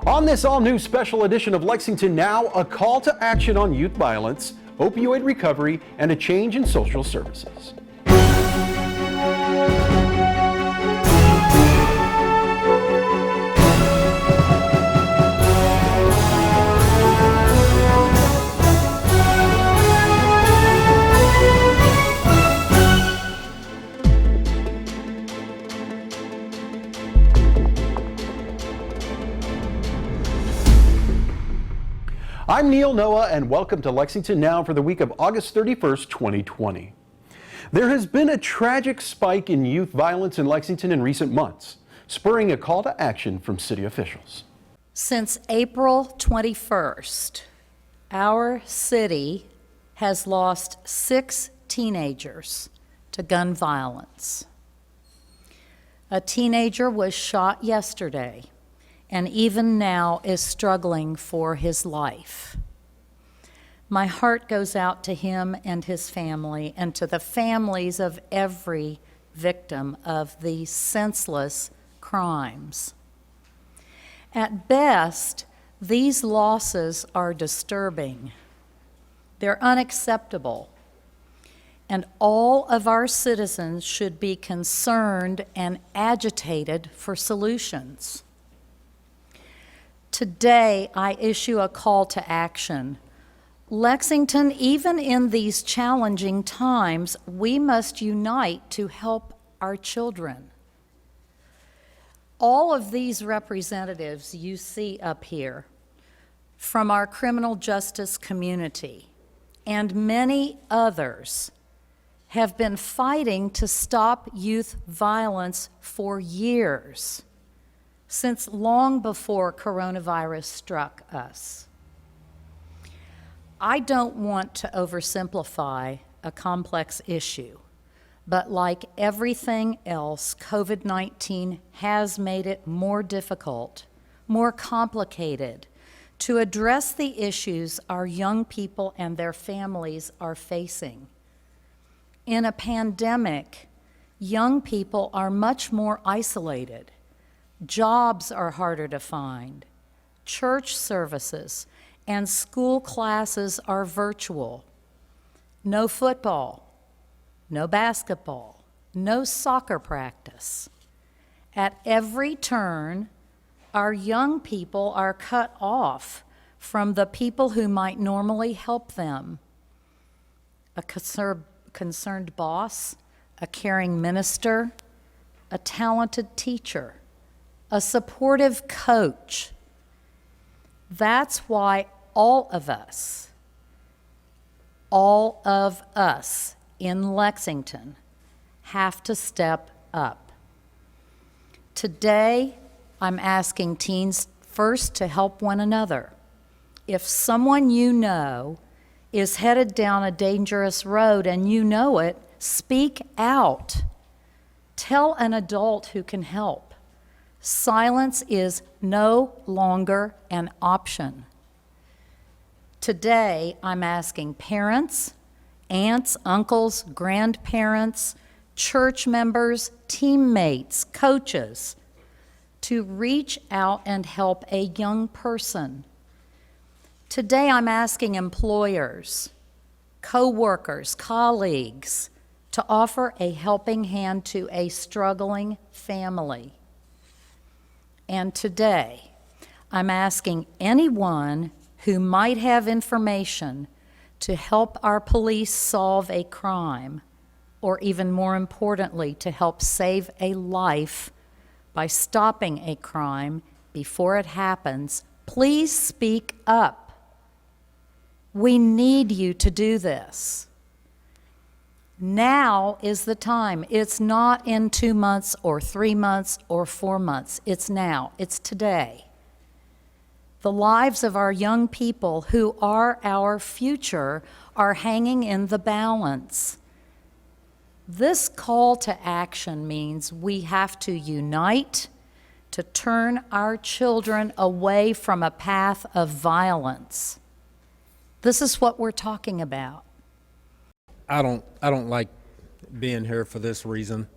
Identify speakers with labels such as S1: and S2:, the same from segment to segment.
S1: On this all-new special edition of Lexington Now, a call to action on youth violence, opioid recovery, and a change in social services. I'm Neil Noah, and welcome to Lexington Now for the week of August 31st, 2020. There has been a tragic spike in youth violence in Lexington in recent months, spurring a call to action from city officials.
S2: Since April 21st, our city has lost 6 teenagers to gun violence. A teenager was shot yesterday, and even now is struggling for his life. My heart goes out to him and his family, and to the families of every victim of these senseless crimes. At best, these losses are disturbing. They're unacceptable, and all of our citizens should be concerned and agitated for solutions. Today, I issue a call to action. Lexington, even in these challenging times, we must unite to help our children. All of these representatives you see up here from our criminal justice community and many others have been fighting to stop youth violence for years, since long before coronavirus struck us. I don't want to oversimplify a complex issue, but like everything else, COVID-19 has made it more difficult, more complicated to address the issues our young people and their families are facing. In a pandemic, young people are much more isolated. Jobs are harder to find. Church services and school classes are virtual. No football, no basketball, no soccer practice. At every turn, our young people are cut off from the people who might normally help them. A concerned boss, a caring minister, a talented teacher, a supportive coach. That's why all of us in Lexington have to step up. Today, I'm asking teens first to help one another. If someone you know is headed down a dangerous road and you know it, speak out. Tell an adult who can help. Silence is no longer an option. Today, I'm asking parents, aunts, uncles, grandparents, church members, teammates, coaches, to reach out and help a young person. Today, I'm asking employers, co-workers, colleagues, to offer a helping hand to a struggling family. And today, I'm asking anyone who might have information to help our police solve a crime, or even more importantly, to help save a life by stopping a crime before it happens. Please speak up. We need you to do this. Now is the time. It's not in 2 months or 3 months or 4 months. It's now. It's today. The lives of our young people, who are our future, are hanging in the balance. This call to action means we have to unite to turn our children away from a path of violence. This is what we're talking about.
S3: I don't like being here for this reason,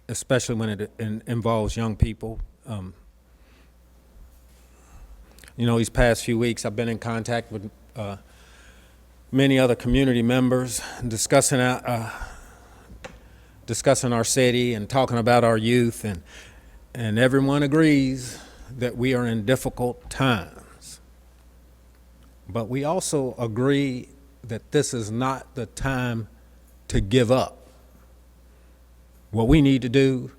S3: especially when it involves young people. these past few weeks, I've been in contact with many other community members, discussing our city and talking about our youth, and everyone agrees that we are in difficult times. But we also agree that this is not the time to give up. What we need to do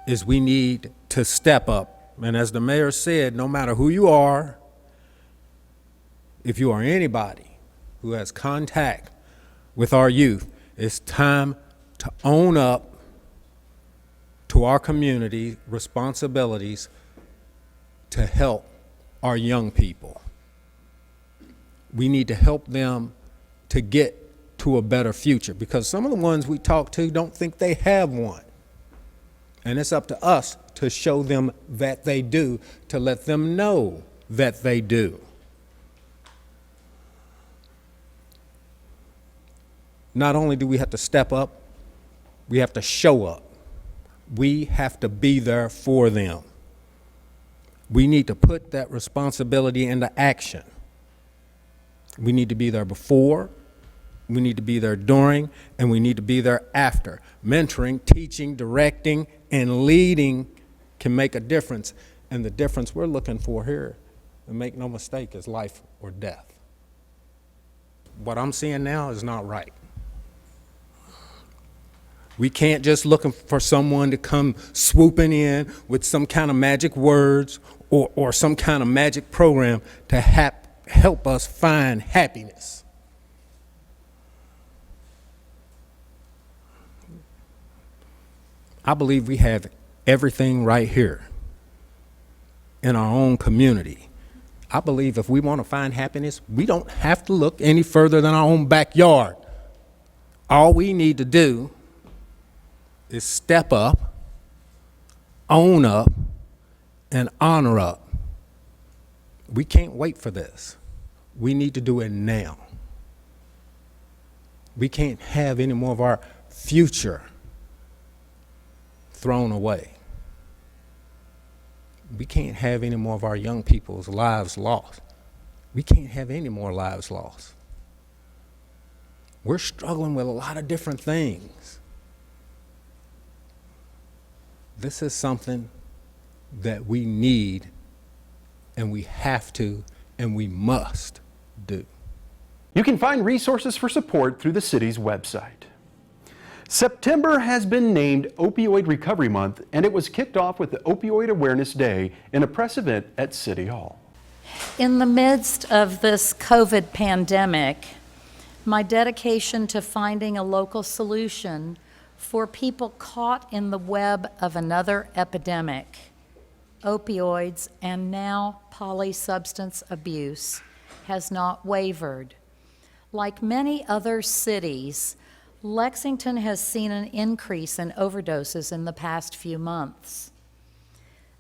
S3: is we need to step up. And as the mayor said, no matter who you are, if you are anybody who has contact with our youth, it's time to own up to our community responsibilities to help our young people. We need to help them to get to a better future, because some of the ones we talk to don't think they have one. And it's up to us to show them that they do, to let them know that they do. Not only do we have to step up, we have to show up. We have to be there for them. We need to put that responsibility into action. We need to be there before, we need to be there during, and we need to be there after. Mentoring, teaching, directing, and leading can make a difference. And the difference we're looking for here, and make no mistake, is life or death. What I'm seeing now is not right. We can't just look for someone to come swooping in with some kind of magic words or some kind of magic program to help us find happiness. I believe we have everything right here in our own community. I believe if we want to find happiness, we don't have to look any further than our own backyard. All we need to do is step up, own up, and honor up. We can't wait for this. We need to do it now. We can't have any more of our future thrown away. We can't have any more of our young people's lives lost. We can't have any more lives lost. We're struggling with a lot of different things. This is something that we need, and we have to, and we must do.
S1: You can find resources for support through the city's website. September has been named Opioid Recovery Month, and it was kicked off with the Opioid Awareness Day in a press event at City Hall.
S2: In the midst of this COVID pandemic, my dedication to finding a local solution for people caught in the web of another epidemic, opioids and now polysubstance abuse, has not wavered. Like many other cities, Lexington has seen an increase in overdoses in the past few months.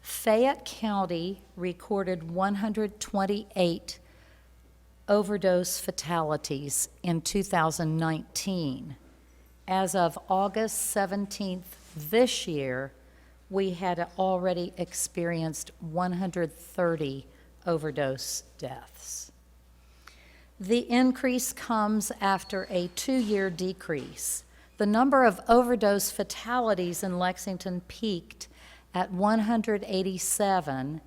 S2: Fayette County recorded 128 overdose fatalities in 2019. As of August 17th this year, we had already experienced 130 overdose deaths. The increase comes after a 2-year decrease. The number of overdose fatalities in Lexington peaked at 187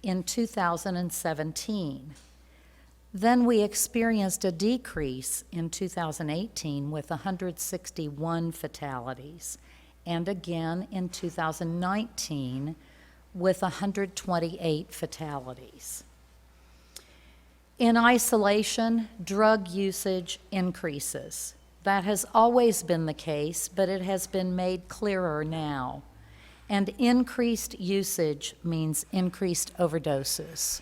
S2: in 2017. Then we experienced a decrease in 2018 with 161 fatalities, and again in 2019 with 128 fatalities. In isolation, drug usage increases. That has always been the case, but it has been made clearer now. And increased usage means increased overdoses.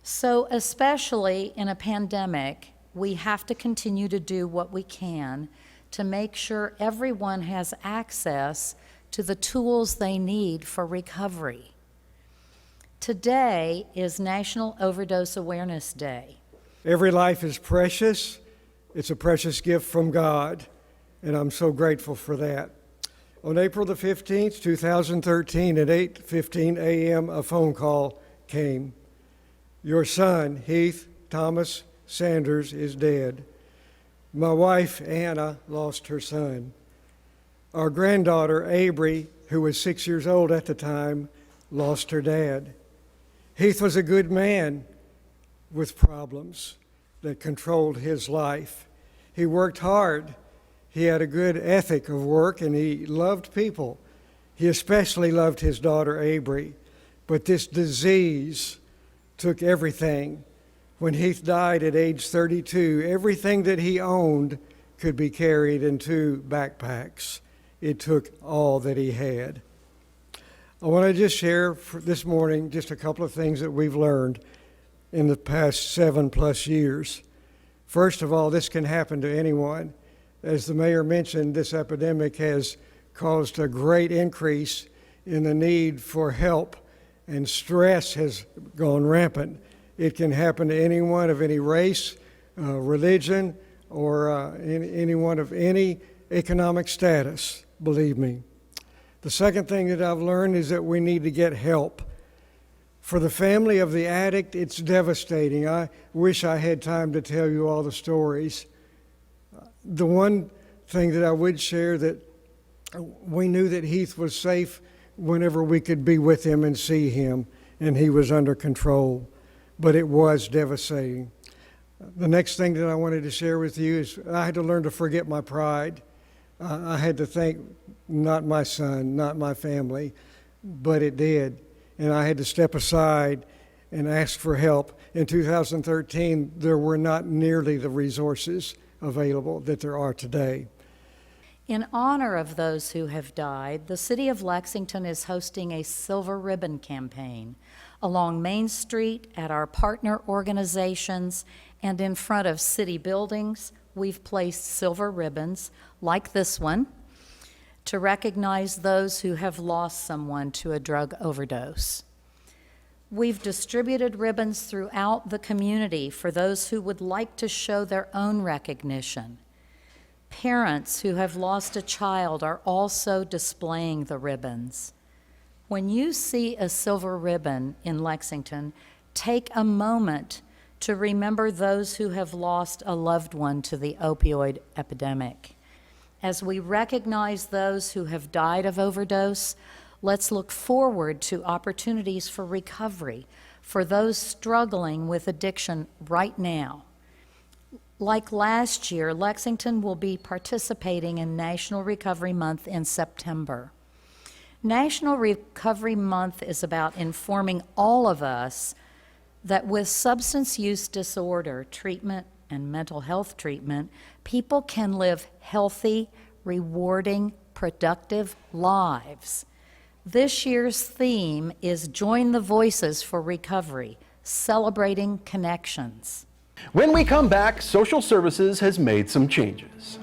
S2: So especially in a pandemic, we have to continue to do what we can to make sure everyone has access to the tools they need for recovery. Today is National Overdose Awareness Day.
S4: Every life is precious. It's a precious gift from God, and I'm so grateful for that. On April the 15th, 2013, at 8:15 a.m., a phone call came. Your son, Heath Thomas Sanders, is dead. My wife, Anna, lost her son. Our granddaughter, Avery, who was 6 years old at the time, lost her dad. Heath was a good man with problems that controlled his life. He worked hard. He had a good ethic of work, and he loved people. He especially loved his daughter, Avery. But this disease took everything. When Heath died at age 32, everything that he owned could be carried in 2 backpacks. It took all that he had. I want to just share this morning just a couple of things that we've learned in the past 7+ years. First of all, this can happen to anyone. As the mayor mentioned, this epidemic has caused a great increase in the need for help, and stress has gone rampant. It can happen to anyone of any race, religion, or anyone of any economic status, believe me. The second thing that I've learned is that we need to get help. For the family of the addict, it's devastating. I wish I had time to tell you all the stories. The one thing that I would share, that we knew that Heath was safe whenever we could be with him and see him, and he was under control. But it was devastating. The next thing that I wanted to share with you is I had to learn to forget my pride. I had to think, not my son, not my family, but it did. And I had to step aside and ask for help. In 2013, there were not nearly the resources available that there are today.
S2: In honor of those who have died, the City of Lexington is hosting a Silver Ribbon campaign along Main Street, at our partner organizations, and in front of city buildings. We've placed silver ribbons, like this one, to recognize those who have lost someone to a drug overdose. We've distributed ribbons throughout the community for those who would like to show their own recognition. Parents who have lost a child are also displaying the ribbons. When you see a silver ribbon in Lexington, take a moment to remember those who have lost a loved one to the opioid epidemic. As we recognize those who have died of overdose, let's look forward to opportunities for recovery for those struggling with addiction right now. Like last year, Lexington will be participating in National Recovery Month in September. National Recovery Month is about informing all of us that with substance use disorder treatment and mental health treatment, people can live healthy, rewarding, productive lives. This year's theme is Join the Voices for Recovery, celebrating connections.
S1: When we come back, social services has made some changes.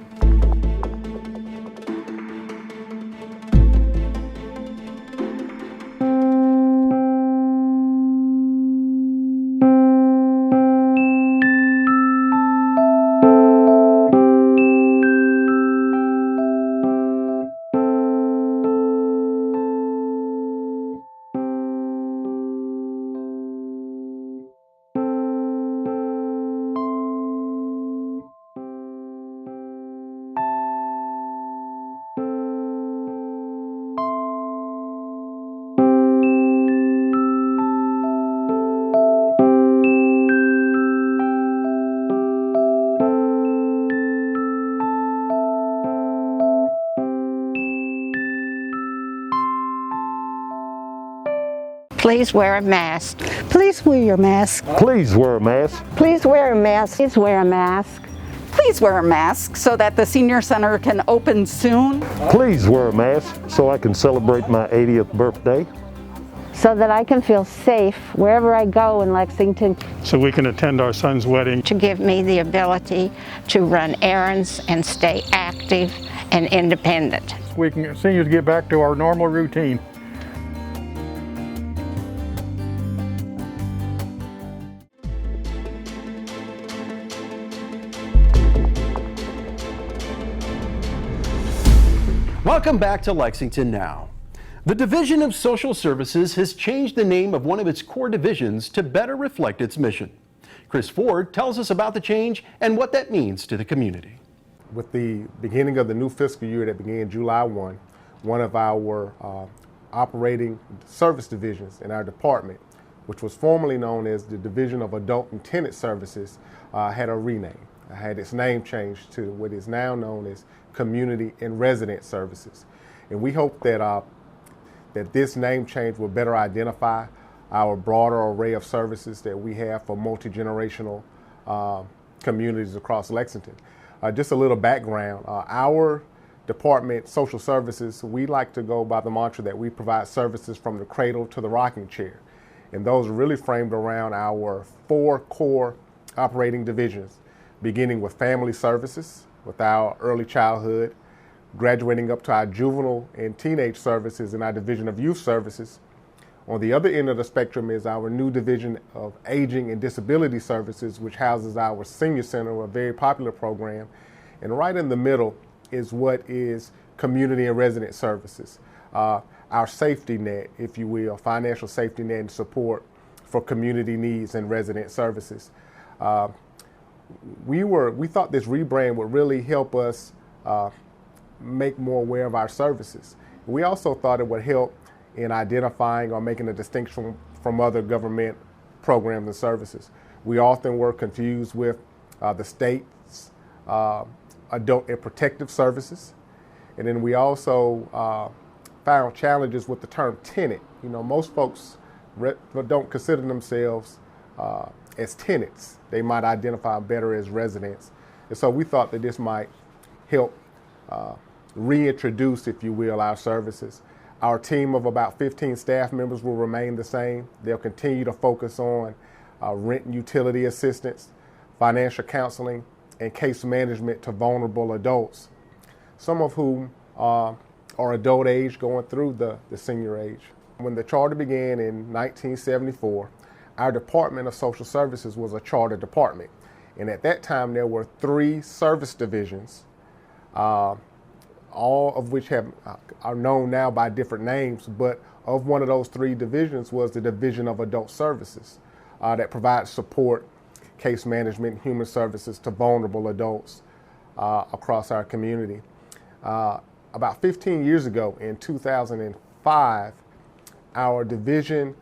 S5: Please wear a mask.
S6: Please wear your mask.
S7: Please wear a mask.
S6: Please wear a mask.
S5: Please wear a mask.
S8: Please wear a mask so that the senior center can open soon.
S7: Please wear a mask so I can celebrate my 80th birthday.
S5: So that I can feel safe wherever I go in Lexington.
S9: So we can attend our son's wedding.
S5: To give me the ability to run errands and stay active and independent.
S9: We can continue to get back to our normal routine.
S1: Welcome back to Lexington Now. The Division of Social Services has changed the name of one of its core divisions to better reflect its mission. Chris Ford tells us about the change and what that means to the community.
S10: With the beginning of the new fiscal year that began July 1, one of our operating service divisions in our department, which was formerly known as the Division of Adult and Tenant Services, had a rename. Had its name changed to what is now known as Community and Resident Services. And we hope that, that this name change will better identify our broader array of services that we have for multi-generational communities across Lexington. Just a little background, our department, social services, we like to go by the mantra that we provide services from the cradle to the rocking chair. And those are really framed around our 4 core operating divisions, beginning with family services, with our early childhood, graduating up to our juvenile and teenage services in our Division of Youth Services. On the other end of the spectrum is our new Division of Aging and Disability Services, which houses our Senior Center, a very popular program. And right in the middle is what is Community and Resident Services, our safety net, if you will, financial safety net and support for community needs and resident services. We thought this rebrand would really help us make more aware of our services. We also thought it would help in identifying or making a distinction from other government programs and services. We often were confused with the state's adult and protective services. And then we also found challenges with the term tenant. You know, most folks don't consider themselves as tenants. They might identify better as residents. And so we thought that this might help reintroduce, if you will, our services. Our team of about 15 staff members will remain the same. They'll continue to focus on rent and utility assistance, financial counseling, and case management to vulnerable adults, some of whom are adult age going through the senior age. When the charter began in 1974, our Department of Social Services was a charter department. And at that time, there were 3 service divisions, all of which are known now by different names, but of one of those 3 divisions was the Division of Adult Services that provides support, case management, human services to vulnerable adults across our community. About 15 years ago, in 2005, our division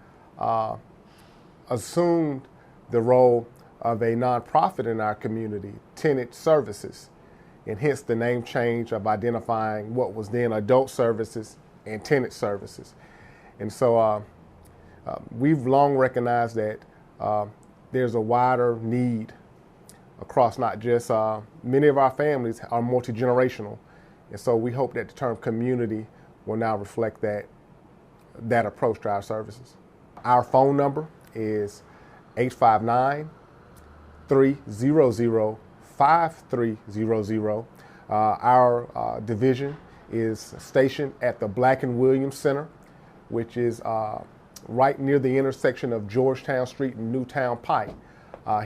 S10: assumed the role of a nonprofit in our community, Tenant Services, and hence the name change of identifying what was then adult services and tenant services. And so we've long recognized that there's a wider need across not just, many of our families are multi-generational. And so we hope that the term community will now reflect that approach to our services. Our phone number is 859-300-5300. Our division is stationed at the Black and Williams Center, which is right near the intersection of Georgetown Street and Newtown Pike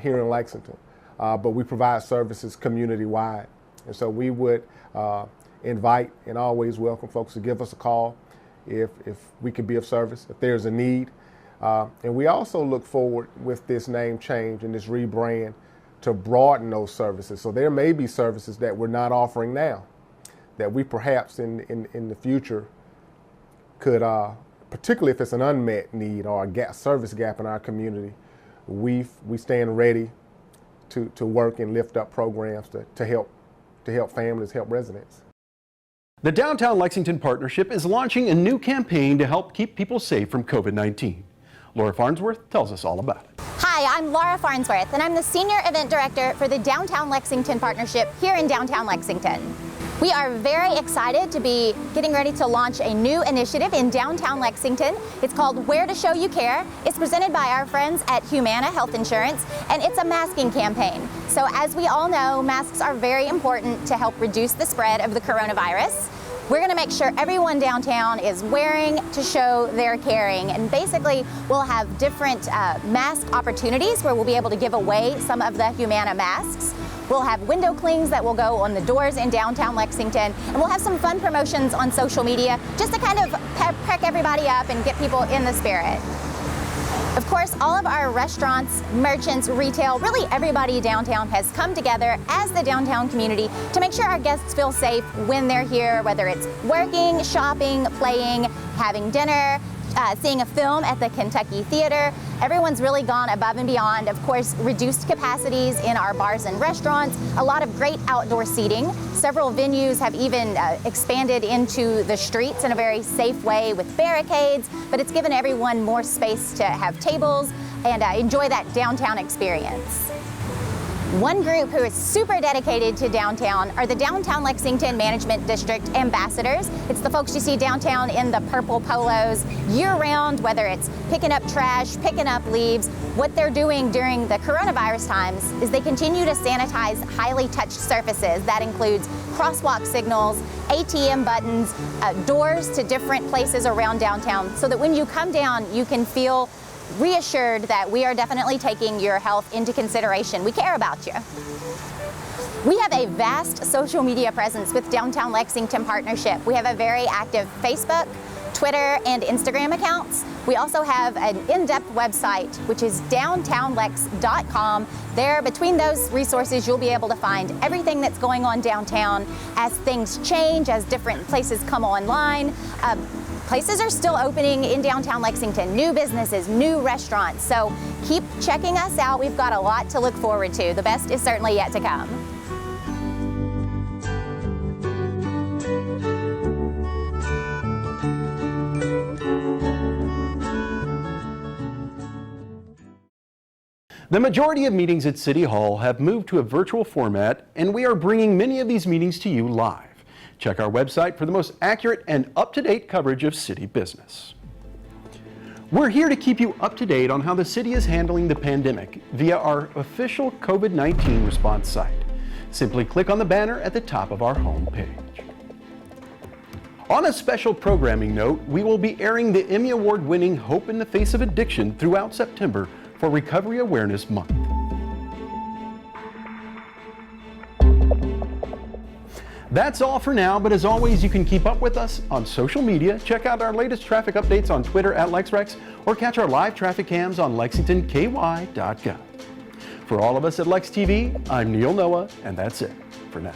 S10: here in Lexington. But we provide services community-wide. And so we would invite and always welcome folks to give us a call if we could be of service, if there's a need. And we also look forward with this name change and this rebrand to broaden those services. So there may be services that we're not offering now that we perhaps in the future could, particularly if it's an unmet need or a service gap in our community, we stand ready to work and lift up programs to help families, help residents.
S1: The Downtown Lexington Partnership is launching a new campaign to help keep people safe from COVID-19. Laura Farnsworth tells us all about it.
S11: Hi, I'm Laura Farnsworth, and I'm the Senior Event Director for the Downtown Lexington Partnership here in downtown Lexington. We are very excited to be getting ready to launch a new initiative in downtown Lexington. It's called Where to Show You Care. It's presented by our friends at Humana Health Insurance, and it's a masking campaign. So as we all know, masks are very important to help reduce the spread of the coronavirus. We're going to make sure everyone downtown is wearing to show they're caring, and basically we'll have different mask opportunities where we'll be able to give away some of the Humana masks. We'll have window clings that will go on the doors in downtown Lexington, and we'll have some fun promotions on social media just to kind of perk everybody up and get people in the spirit. Of course, all of our restaurants, merchants, retail, really everybody downtown has come together as the downtown community to make sure our guests feel safe when they're here, whether it's working, shopping, playing, having dinner, seeing a film at the Kentucky Theater. Everyone's really gone above and beyond. Of course, reduced capacities in our bars and restaurants, a lot of great outdoor seating. Several venues have even expanded into the streets in a very safe way with barricades, but it's given everyone more space to have tables and enjoy that downtown experience. One group who is super dedicated to downtown are the Downtown Lexington Management District Ambassadors. It's the folks you see downtown in the purple polos year-round, whether it's picking up trash, picking up leaves. What they're doing during the coronavirus times is they continue to sanitize highly touched surfaces. That includes crosswalk signals, ATM buttons, doors to different places around downtown, so that when you come down, you can feel reassured that we are definitely taking your health into consideration. We care about you. We have a vast social media presence with Downtown Lexington Partnership. We have a very active Facebook, Twitter, and Instagram accounts. We also have an in-depth website, which is downtownlex.com. There, between those resources, you'll be able to find everything that's going on downtown as things change, as different places come online. Places are still opening in downtown Lexington, new businesses, new restaurants. So keep checking us out. We've got a lot to look forward to. The best is certainly yet to come.
S1: The majority of meetings at City Hall have moved to a virtual format, and we are bringing many of these meetings to you live. Check our website for the most accurate and up-to-date coverage of city business. We're here to keep you up to date on how the city is handling the pandemic via our official COVID-19 response site. Simply click on the banner at the top of our homepage. On a special programming note, we will be airing the Emmy Award-winning Hope in the Face of Addiction throughout September for Recovery Awareness Month. That's all for now, but as always, you can keep up with us on social media, check out our latest traffic updates on Twitter at LexRex, or catch our live traffic cams on LexingtonKY.gov. For all of us at Lex TV, I'm Neil Noah, and that's it for now.